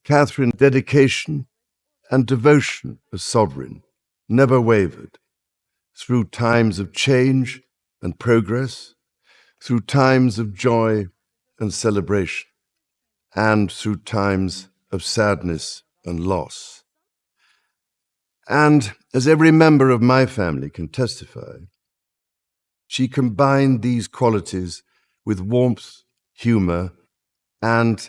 Catherine's dedication and devotion as sovereign never wavered. Through times of change and progress, through times of joy and celebration, and through times of sadness and loss. And as every member of my family can testify, she combined these qualities with warmth, humor, and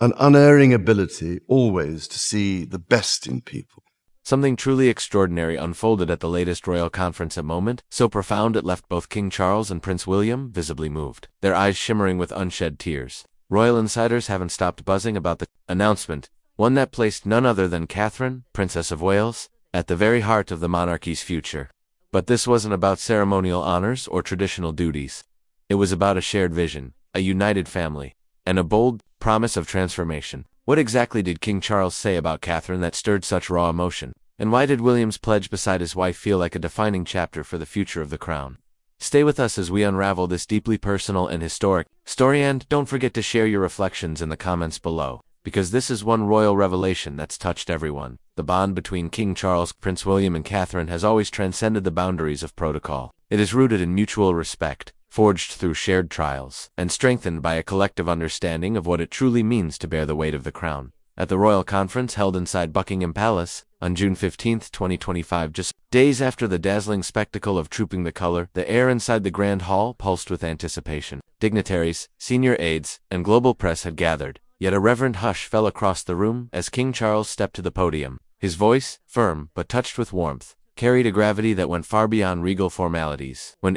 an unerring ability always to see the best in people. Something truly extraordinary unfolded at the latest royal conference, a moment so profound it left both King Charles and Prince William visibly moved, their eyes shimmering with unshed tears. Royal insiders haven't stopped buzzing about the announcement, one that placed none other than Catherine, Princess of Wales, at the very heart of the monarchy's future. But this wasn't about ceremonial honors or traditional duties. It was about a shared vision, a united family, and a bold promise of transformation. What exactly did King Charles say about Catherine that stirred such raw emotion? And why did William's pledge beside his wife feel like a defining chapter for the future of the crown? Stay with us as we unravel this deeply personal and historic story, and don't forget to share your reflections in the comments below, because this is one royal revelation that's touched everyone. The bond between King Charles, Prince William, and Catherine has always transcended the boundaries of protocol. It is rooted in mutual respect, forged through shared trials, and strengthened by a collective understanding of what it truly means to bear the weight of the crown. At the royal conference held inside Buckingham Palace on June 15, 2025, just days after the dazzling spectacle of Trooping the Color, the air inside the Grand Hall pulsed with anticipation. Dignitaries, senior aides, and global press had gathered, yet a reverent hush fell across the room as King Charles stepped to the podium. His voice, firm but touched with warmth, carried a gravity that went far beyond regal formalities. When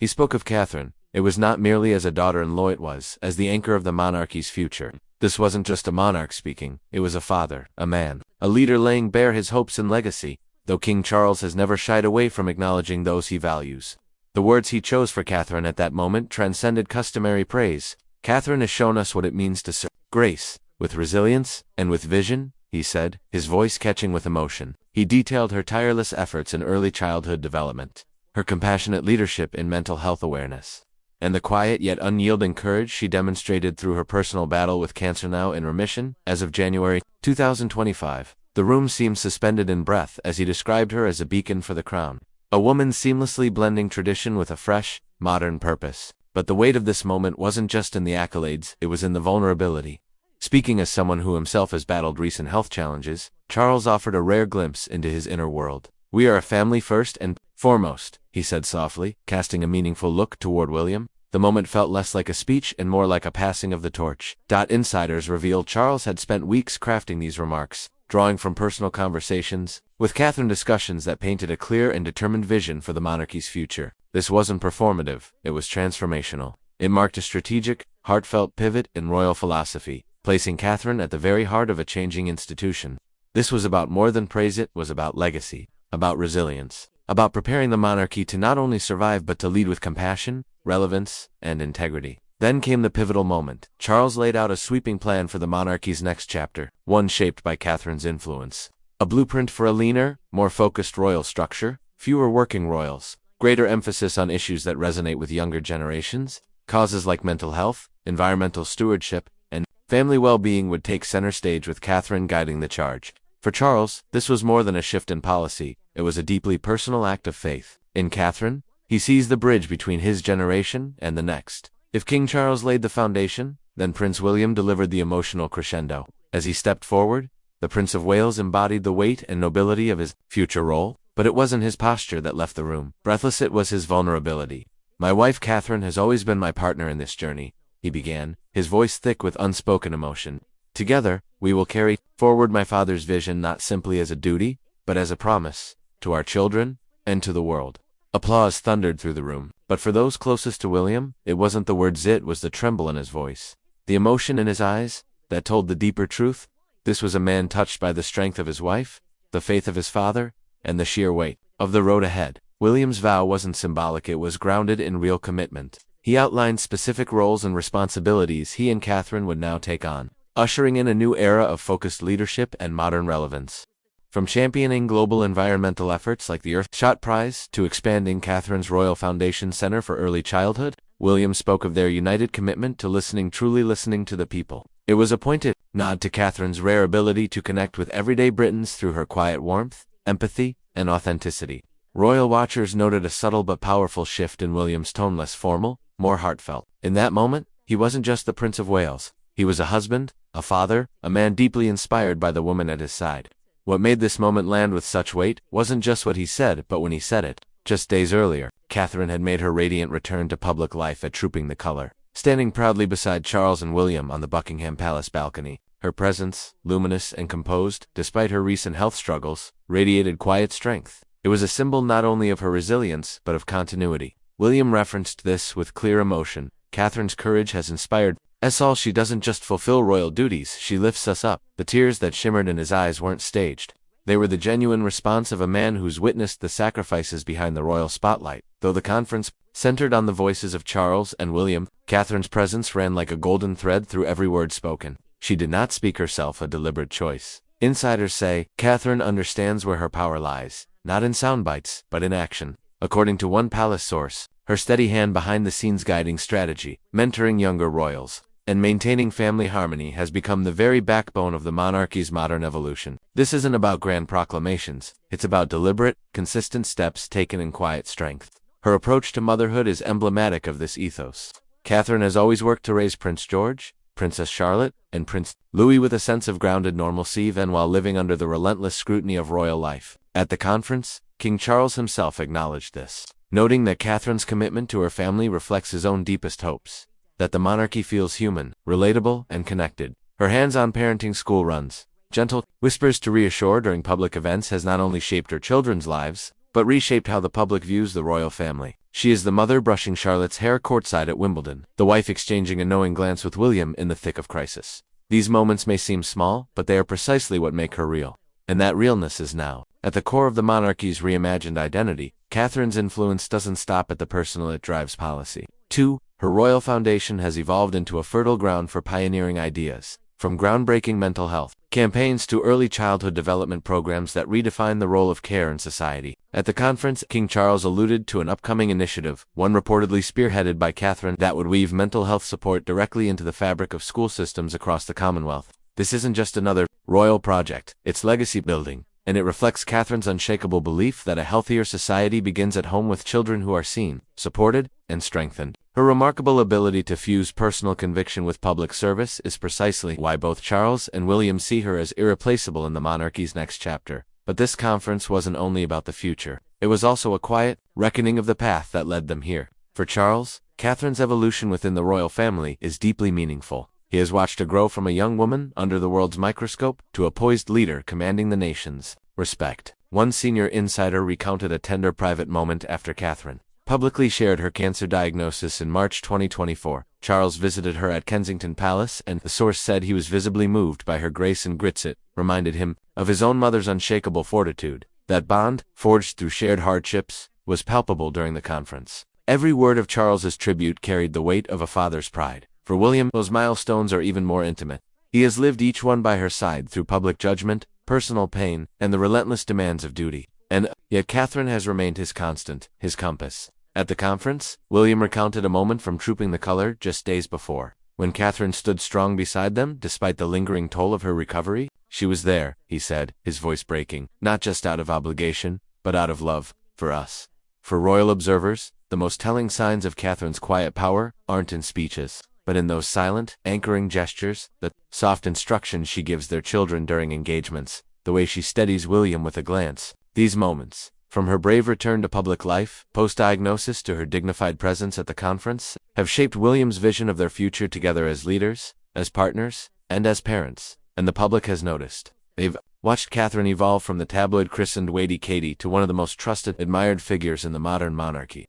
he spoke of Catherine, it was not merely as a daughter-in-law, it was as the anchor of the monarchy's future. This wasn't just a monarch speaking, it was a father, a man, a leader laying bare his hopes and legacy, though King Charles has never shied away from acknowledging those he values. The words he chose for Catherine at that moment transcended customary praise. Catherine has shown us what it means to serve grace, with resilience, and with vision, he said, his voice catching with emotion. He detailed her tireless efforts in early childhood development, her compassionate leadership in mental health awareness, and the quiet yet unyielding courage she demonstrated through her personal battle with cancer, now in remission. As of January 2025, the room seemed suspended in breath as he described her as a beacon for the crown, a woman seamlessly blending tradition with a fresh, modern purpose. But the weight of this moment wasn't just in the accolades, it was in the vulnerability. Speaking as someone who himself has battled recent health challenges, Charles offered a rare glimpse into his inner world. "We are a family first and foremost," he said softly, casting a meaningful look toward William. The moment felt less like a speech and more like a passing of the torch. Insiders revealed Charles had spent weeks crafting these remarks, drawing from personal conversations with Catherine, discussions that painted a clear and determined vision for the monarchy's future. This wasn't performative, it was transformational. It marked a strategic, heartfelt pivot in royal philosophy, placing Catherine at the very heart of a changing institution. This was about more than praise, it was about legacy, about resilience, about preparing the monarchy to not only survive but to lead with compassion, relevance, and integrity. Then came the pivotal moment. Charles laid out a sweeping plan for the monarchy's next chapter, one shaped by Catherine's influence. A blueprint for a leaner, more focused royal structure, fewer working royals, greater emphasis on issues that resonate with younger generations. Causes like mental health, environmental stewardship, and family well-being would take center stage, with Catherine guiding the charge. For Charles, this was more than a shift in policy, it was a deeply personal act of faith. In Catherine, he sees the bridge between his generation and the next. If King Charles laid the foundation, then Prince William delivered the emotional crescendo. As he stepped forward, the Prince of Wales embodied the weight and nobility of his future role, but it wasn't his posture that left the room breathless, it was his vulnerability. "My wife Catherine has always been my partner in this journey," he began, his voice thick with unspoken emotion. "Together, we will carry forward my father's vision, not simply as a duty, but as a promise, to our children, and to the world." Applause thundered through the room, but for those closest to William, it wasn't the words, it was the tremble in his voice, the emotion in his eyes, that told the deeper truth. This was a man touched by the strength of his wife, the faith of his father, and the sheer weight of the road ahead. William's vow wasn't symbolic, it was grounded in real commitment. He outlined specific roles and responsibilities he and Catherine would now take on, ushering in a new era of focused leadership and modern relevance. From championing global environmental efforts like the Earthshot Prize to expanding Catherine's Royal Foundation Center for Early Childhood, William spoke of their united commitment to listening, truly listening to the people. It was a pointed nod to Catherine's rare ability to connect with everyday Britons through her quiet warmth, empathy, and authenticity. Royal watchers noted a subtle but powerful shift in William's tone, less formal, more heartfelt. In that moment, he wasn't just the Prince of Wales. He was a husband, a father, a man deeply inspired by the woman at his side. What made this moment land with such weight wasn't just what he said, but when he said it. Just days earlier, Catherine had made her radiant return to public life at Trooping the Colour, standing proudly beside Charles and William on the Buckingham Palace balcony. Her presence, luminous and composed, despite her recent health struggles, radiated quiet strength. It was a symbol not only of her resilience, but of continuity. William referenced this with clear emotion. Catherine's courage has inspired us all. She doesn't just fulfill royal duties, she lifts us up. The tears that shimmered in his eyes weren't staged. They were the genuine response of a man who's witnessed the sacrifices behind the royal spotlight. Though the conference centered on the voices of Charles and William, Catherine's presence ran like a golden thread through every word spoken. She did not speak herself, a deliberate choice. Insiders say Catherine understands where her power lies, not in sound bites, but in action. According to one palace source, her steady hand behind the scenes guiding strategy, mentoring younger royals, and maintaining family harmony has become the very backbone of the monarchy's modern evolution. This isn't about grand proclamations, it's about deliberate, consistent steps taken in quiet strength. Her approach to motherhood is emblematic of this ethos. Catherine has always worked to raise Prince George, Princess Charlotte, and Prince Louis with a sense of grounded normalcy, even while living under the relentless scrutiny of royal life. At the conference, King Charles himself acknowledged this, noting that Catherine's commitment to her family reflects his own deepest hopes, that the monarchy feels human, relatable, and connected. Her hands-on parenting, school runs, gentle whispers to reassure during public events has not only shaped her children's lives, but reshaped how the public views the royal family. She is the mother brushing Charlotte's hair courtside at Wimbledon, the wife exchanging a knowing glance with William in the thick of crisis. These moments may seem small, but they are precisely what make her real. And that realness is now at the core of the monarchy's reimagined identity. Catherine's influence doesn't stop at the personal, it drives policy. 2. Her royal foundation has evolved into a fertile ground for pioneering ideas, from groundbreaking mental health campaigns to early childhood development programs that redefine the role of care in society. At the conference, King Charles alluded to an upcoming initiative, one reportedly spearheaded by Catherine, that would weave mental health support directly into the fabric of school systems across the Commonwealth. This isn't just another royal project, it's legacy building, and it reflects Catherine's unshakable belief that a healthier society begins at home with children who are seen, supported, and strengthened. Her remarkable ability to fuse personal conviction with public service is precisely why both Charles and William see her as irreplaceable in the monarchy's next chapter. But this conference wasn't only about the future. It was also a quiet reckoning of the path that led them here. For Charles, Catherine's evolution within the royal family is deeply meaningful. He has watched her grow from a young woman under the world's microscope to a poised leader commanding the nation's respect. One senior insider recounted a tender private moment after Catherine publicly shared her cancer diagnosis in March 2024. Charles visited her at Kensington Palace, and the source said he was visibly moved by her grace and grit. It reminded him of his own mother's unshakable fortitude. That bond, forged through shared hardships, was palpable during the conference. Every word of Charles's tribute carried the weight of a father's pride. For William, those milestones are even more intimate. He has lived each one by her side through public judgment, personal pain, and the relentless demands of duty. And yet Catherine has remained his constant, his compass. At the conference, William recounted a moment from Trooping the Colour just days before. When Catherine stood strong beside them, despite the lingering toll of her recovery, she was there, he said, his voice breaking, not just out of obligation, but out of love, for us. For royal observers, the most telling signs of Catherine's quiet power aren't in speeches, but in those silent, anchoring gestures, the soft instructions she gives their children during engagements, the way she steadies William with a glance. These moments, from her brave return to public life, post-diagnosis to her dignified presence at the conference, have shaped William's vision of their future together as leaders, as partners, and as parents. And the public has noticed. They've watched Catherine evolve from the tabloid-christened Wady Katie to one of the most trusted, admired figures in the modern monarchy.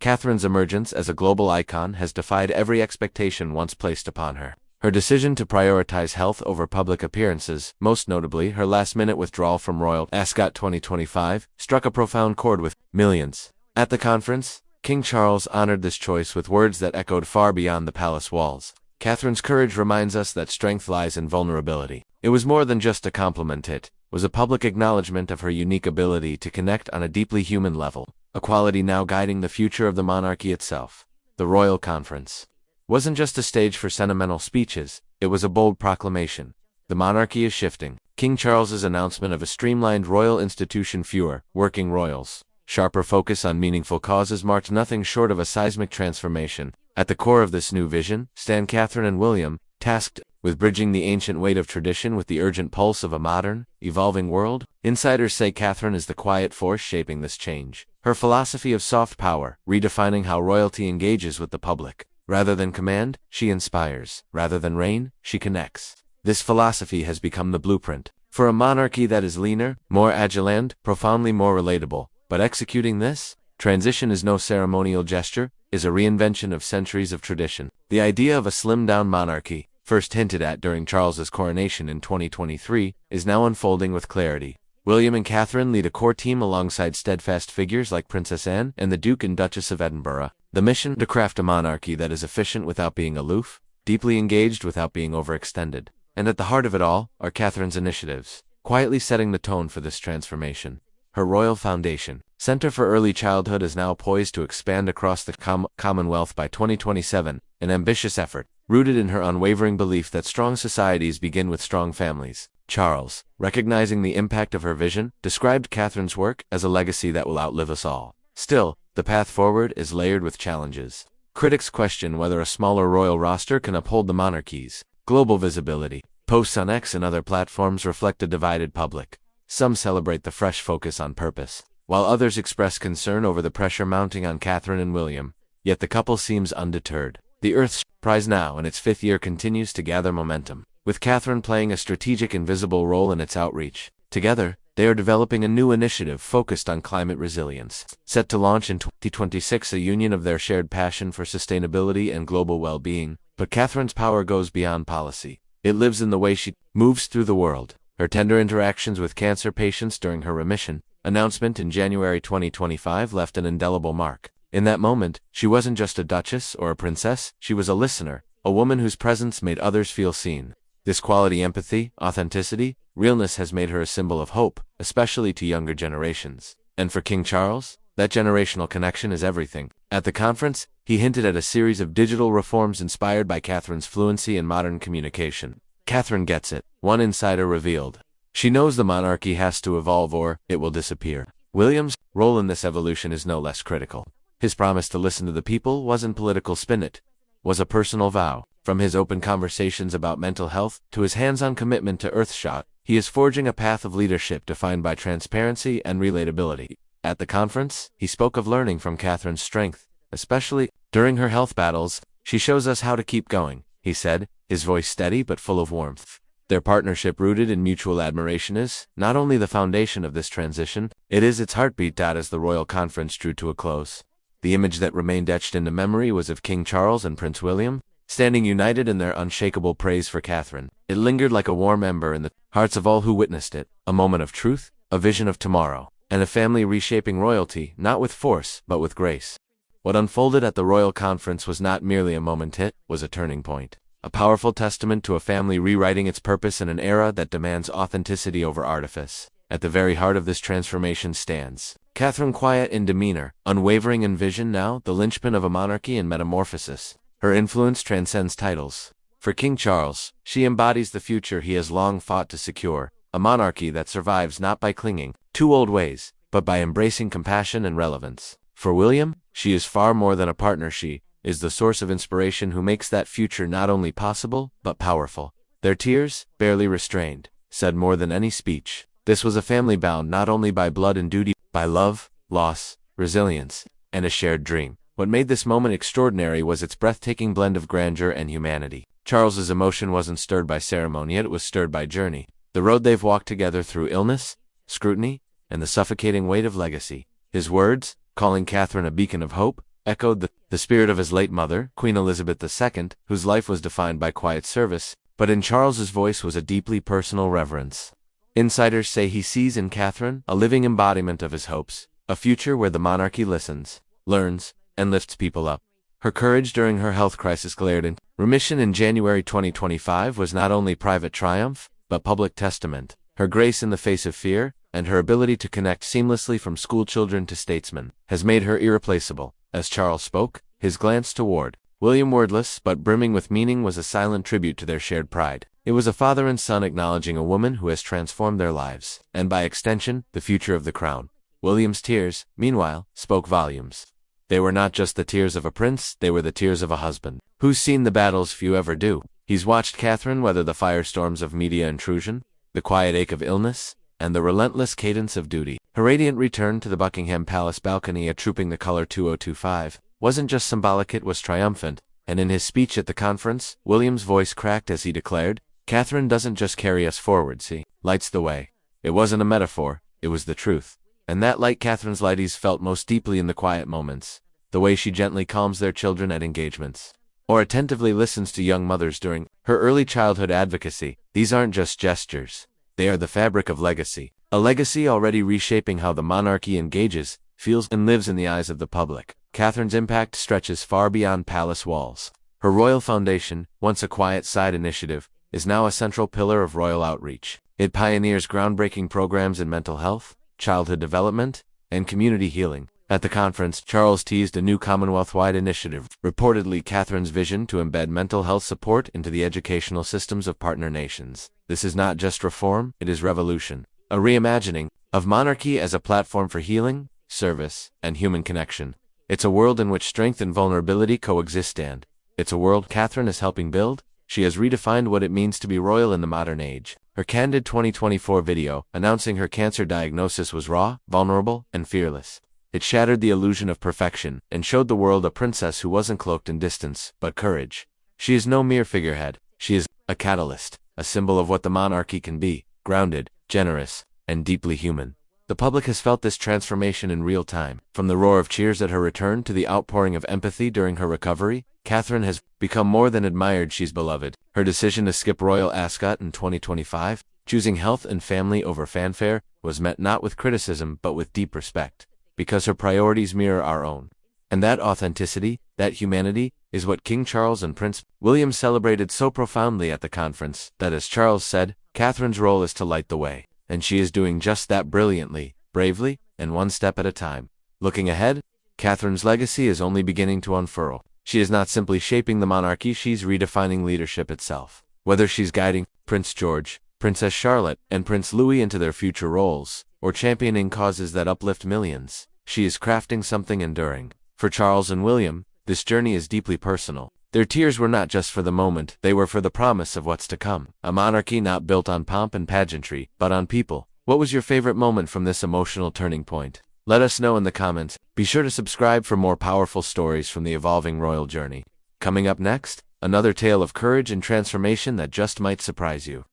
Catherine's emergence as a global icon has defied every expectation once placed upon her. Her decision to prioritize health over public appearances, most notably her last-minute withdrawal from Royal Ascot 2025, struck a profound chord with millions. At the conference, King Charles honored this choice with words that echoed far beyond the palace walls. Catherine's courage reminds us that strength lies in vulnerability. It was more than just a compliment, it was a public acknowledgement of her unique ability to connect on a deeply human level, a quality now guiding the future of the monarchy itself. The Royal Conference wasn't just a stage for sentimental speeches, It was a bold proclamation. The monarchy is shifting. King Charles's announcement of a streamlined royal institution, fewer working royals, sharper focus on meaningful causes marked nothing short of a seismic transformation. At the core of this new vision stand Catherine and William, tasked with bridging the ancient weight of tradition with the urgent pulse of a modern, evolving world. Insiders say Catherine is the quiet force shaping this change. Her philosophy of soft power, redefining how royalty engages with the public. Rather than command, she inspires. Rather than reign, she connects. This philosophy has become the blueprint for a monarchy that is leaner, more agile and, profoundly more relatable. But executing this transition is no ceremonial gesture, is a reinvention of centuries of tradition. The idea of a slimmed-down monarchy, first hinted at during Charles's coronation in 2023, is now unfolding with clarity. William and Catherine lead a core team alongside steadfast figures like Princess Anne and the Duke and Duchess of Edinburgh. The mission to craft a monarchy that is efficient without being aloof, deeply engaged without being overextended. And at the heart of it all are Catherine's initiatives, quietly setting the tone for this transformation. Her Royal Foundation, Center for Early Childhood, is now poised to expand across the Commonwealth by 2027, an ambitious effort, rooted in her unwavering belief that strong societies begin with strong families. Charles, recognizing the impact of her vision, described Catherine's work as a legacy that will outlive us all. Still, the path forward is layered with challenges. Critics question whether a smaller royal roster can uphold the monarchy's global visibility. Posts on X and other platforms reflect a divided public. Some celebrate the fresh focus on purpose, while others express concern over the pressure mounting on Catherine and William. Yet the couple seems undeterred. The Earth's Prize now in its 5th year continues to gather momentum, with Catherine playing a strategic and visible role in its outreach. Together, they are developing a new initiative focused on climate resilience, set to launch in 2026, a union of their shared passion for sustainability and global well-being. But Catherine's power goes beyond policy. It lives in the way she moves through the world. Her tender interactions with cancer patients during her remission announcement in January 2025 left an indelible mark. In that moment, she wasn't just a duchess or a princess, she was a listener, a woman whose presence made others feel seen. This quality, empathy, authenticity, realness has made her a symbol of hope, especially to younger generations. And for King Charles, that generational connection is everything. At the conference, he hinted at a series of digital reforms inspired by Catherine's fluency in modern communication. Catherine gets it, one insider revealed. She knows the monarchy has to evolve or it will disappear. William's role in this evolution is no less critical. His promise to listen to the people wasn't political spin, it was a personal vow. From his open conversations about mental health to his hands-on commitment to Earthshot, he is forging a path of leadership defined by transparency and relatability. At the conference, he spoke of learning from Catherine's strength, especially during her health battles. She shows us how to keep going, he said, his voice steady but full of warmth. Their partnership, rooted in mutual admiration, is not only the foundation of this transition, it is its heartbeat. As the royal conference drew to a close, the image that remained etched into memory was of King Charles and Prince William, standing united in their unshakable praise for Catherine. It lingered like a warm ember in the hearts of all who witnessed it, a moment of truth, a vision of tomorrow, and a family reshaping royalty, not with force, but with grace. What unfolded at the royal conference was not merely a moment, it was a turning point. A powerful testament to a family rewriting its purpose in an era that demands authenticity over artifice. At the very heart of this transformation stands Catherine, quiet in demeanor, unwavering in vision, now the linchpin of a monarchy in metamorphosis. Her influence transcends titles. For King Charles, she embodies the future he has long fought to secure, a monarchy that survives not by clinging to old ways, but by embracing compassion and relevance. For William, she is far more than a partner. She is the source of inspiration who makes that future not only possible, but powerful. Their tears, barely restrained, said more than any speech. This was a family bound not only by blood and duty, by love, loss, resilience, and a shared dream. What made this moment extraordinary was its breathtaking blend of grandeur and humanity. Charles's emotion wasn't stirred by ceremony, it was stirred by journey. The road they've walked together through illness, scrutiny, and the suffocating weight of legacy. His words, calling Catherine a beacon of hope, echoed the spirit of his late mother, Queen Elizabeth II, whose life was defined by quiet service, but in Charles's voice was a deeply personal reverence. Insiders say he sees in Catherine a living embodiment of his hopes, a future where the monarchy listens, learns, and lifts people up. Her courage during her health crisis, glared in remission in January 2025, was not only private triumph, but public testament. Her grace in the face of fear, and her ability to connect seamlessly from schoolchildren to statesmen, has made her irreplaceable. As Charles spoke, his glance toward William, wordless but brimming with meaning, was a silent tribute to their shared pride. It was a father and son acknowledging a woman who has transformed their lives, and by extension, the future of the crown. William's tears, meanwhile, spoke volumes. They were not just the tears of a prince, they were the tears of a husband, who's seen the battles few ever do. He's watched Catherine weather the firestorms of media intrusion, the quiet ache of illness, and the relentless cadence of duty. Her radiant return to the Buckingham Palace balcony trooping the color 2025 wasn't just symbolic, it was triumphant, and in his speech at the conference, William's voice cracked as he declared, "Catherine doesn't just carry us forward, she lights the way." It wasn't a metaphor, it was the truth. And that light Catherine's lighties felt most deeply in the quiet moments, the way she gently calms their children at engagements, or attentively listens to young mothers during her early childhood advocacy. These aren't just gestures. They are the fabric of legacy, a legacy already reshaping how the monarchy engages, feels, and lives in the eyes of the public. Catherine's impact stretches far beyond palace walls. Her royal foundation, once a quiet side initiative, is now a central pillar of royal outreach. It pioneers groundbreaking programs in mental health, childhood development, and community healing. At the conference, Charles teased a new Commonwealth-wide initiative, reportedly Catherine's vision to embed mental health support into the educational systems of partner nations. This is not just reform, it is revolution, a reimagining of monarchy as a platform for healing, service, and human connection. It's a world in which strength and vulnerability coexist, and it's a world Catherine is helping build. She has redefined what it means to be royal in the modern age. Her candid 2024 video announcing her cancer diagnosis was raw, vulnerable, and fearless. It shattered the illusion of perfection and showed the world a princess who wasn't cloaked in distance, but courage. She is no mere figurehead. She is a catalyst, a symbol of what the monarchy can be: grounded, generous, and deeply human. The public has felt this transformation in real time. From the roar of cheers at her return to the outpouring of empathy during her recovery, Catherine has become more than admired, she's beloved. Her decision to skip royal ascot in 2025, choosing health and family over fanfare, was met not with criticism but with deep respect, because her priorities mirror our own. And that authenticity, that humanity, is what King Charles and Prince William celebrated so profoundly at the conference, that, as Charles said, Catherine's role is to light the way. And she is doing just that brilliantly, bravely, and one step at a time. Looking ahead, Catherine's legacy is only beginning to unfurl. She is not simply shaping the monarchy, she's redefining leadership itself. Whether she's guiding Prince George, Princess Charlotte, and Prince Louis into their future roles, or championing causes that uplift millions, she is crafting something enduring. For Charles and William, this journey is deeply personal. Their tears were not just for the moment, they were for the promise of what's to come. A monarchy not built on pomp and pageantry, but on people. What was your favorite moment from this emotional turning point? Let us know in the comments. Be sure to subscribe for more powerful stories from the evolving royal journey. Coming up next, another tale of courage and transformation that just might surprise you.